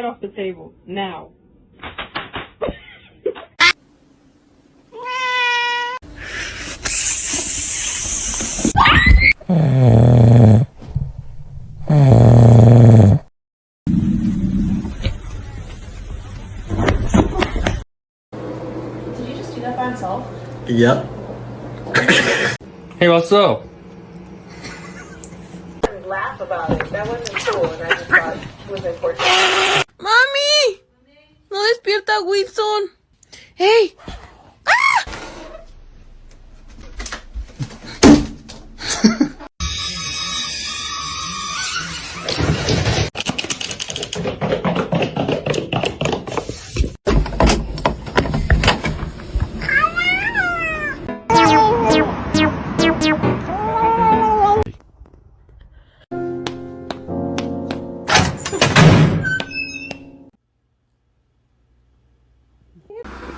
Get off the table, now. Did you just do that by himself? Yep. Hey, what's up? Laugh about it. That wasn't cool, and I just thought it was important. ¡Mami! No despierta Wilson. ¡Hey! ¡Ah!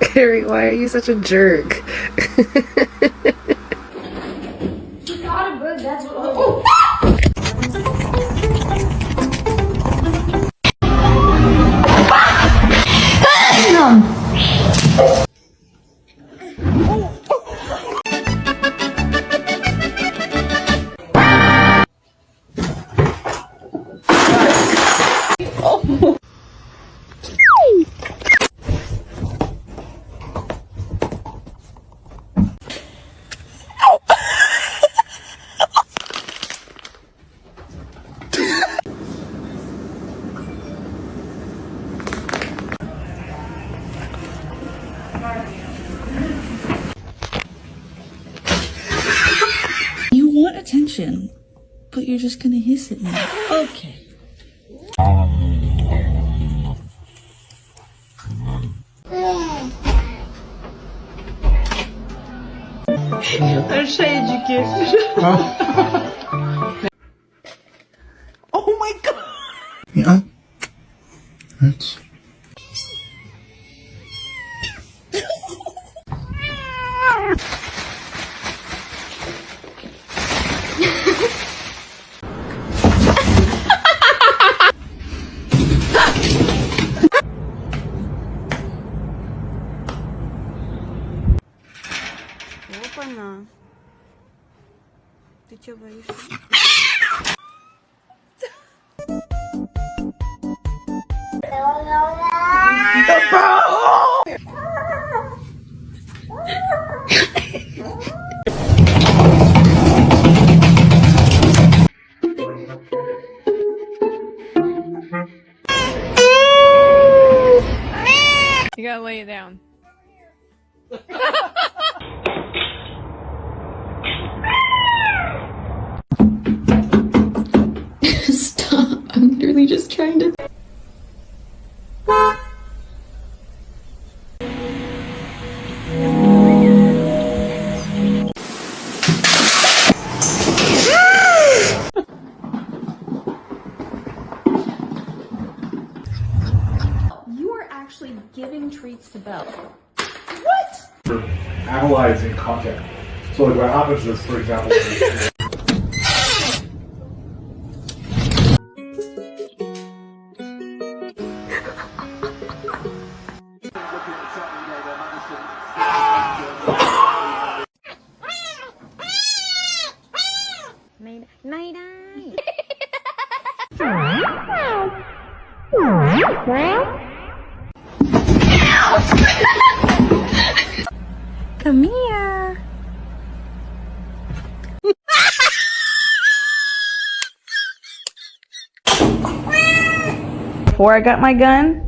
Carrie, why are you such a jerk? He caught a bird, that's what. Oh! You want attention, but you're just gonna hiss at me. Okay. Her şey ciki. Oh my god! Yeah. That's... Опа-на. Ты чё боишься? You gotta lay it down. Stop. I'm literally just trying to. You are actually giving treats to Belle. Analyzing content. So like what happens is, for example, Come here. Before I got my gun,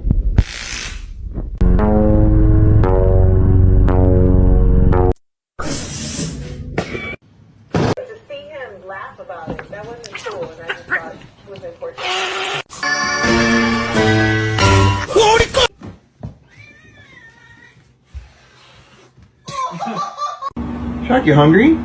To see him laugh about it, that wasn't cool, and I just thought it was important. Shark, you hungry?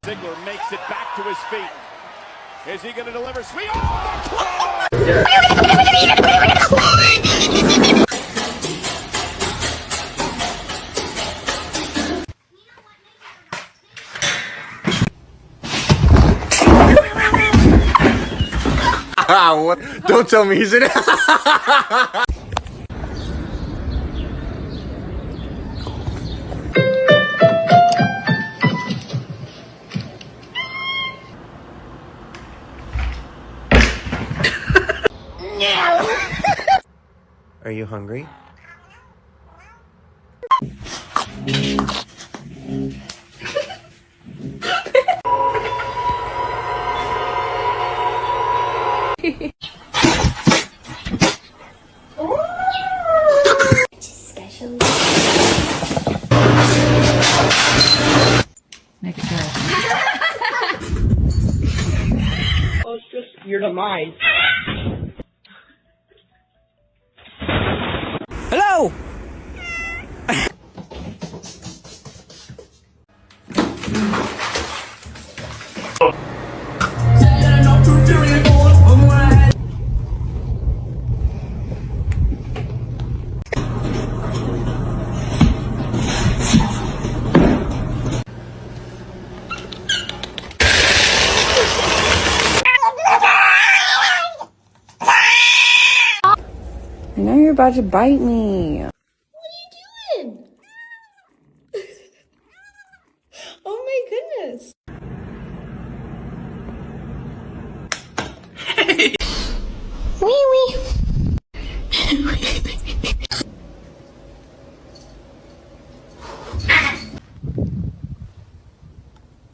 Ziggler makes it back to his feet. Is he going to deliver sweet? Oh, the claw! What? Don't tell me he's in it. Are you hungry? Make it good. Well, it's just your demise. Hello! I know you're about to bite me. What are you doing? Oh my goodness. Wee wee.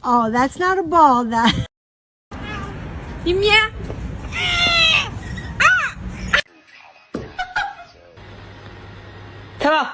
Oh, that's not a ball, that. Yeah. Come on.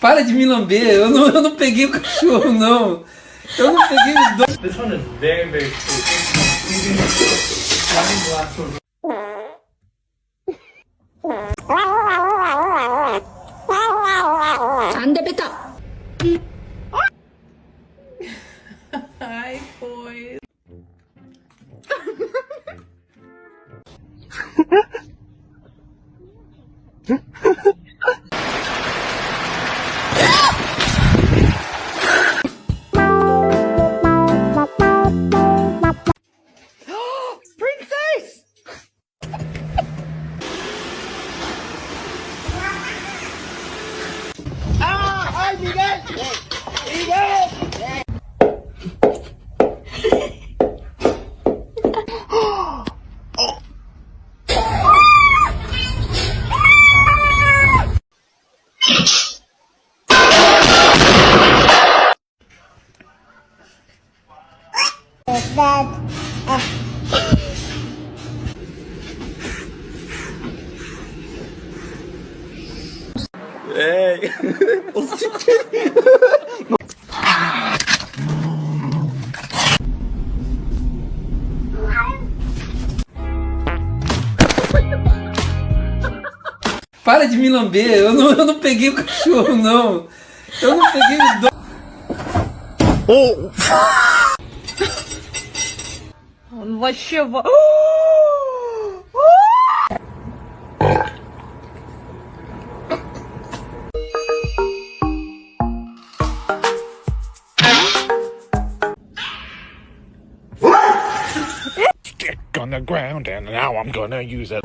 Para de me lamber, eu não peguei o cachorro, não. Eu não peguei os dois. This one is very, very sweet. 안돼 뱉어. Hi, boys. Princess! Hey. Para de me lamber, eu não peguei o cachorro, não. Eu não peguei os dois. Он вообще... Stick on the ground, and now I'm gonna use it.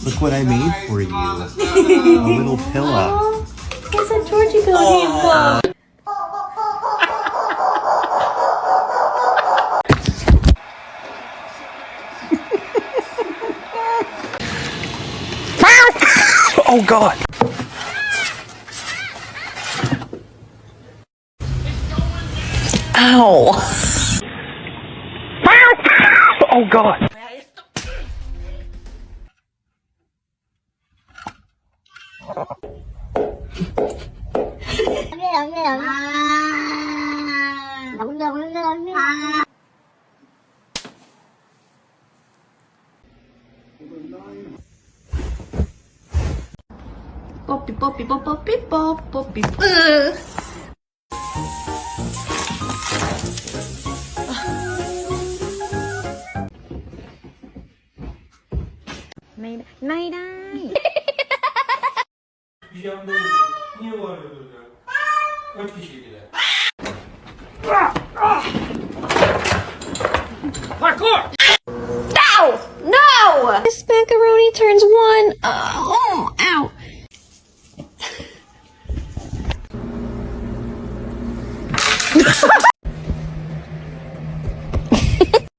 Look what I made for you. A little pillow. It's a Georgie pillow. Oh God. Ow. Oh God. Poppy, poppy, poppy, pop, poppy. No! This macaroni turns one. Ow.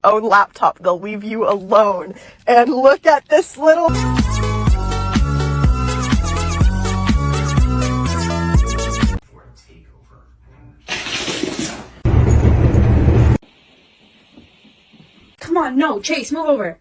Own laptop, they'll leave you alone. And look at this little... Come on, no, Chase, move over.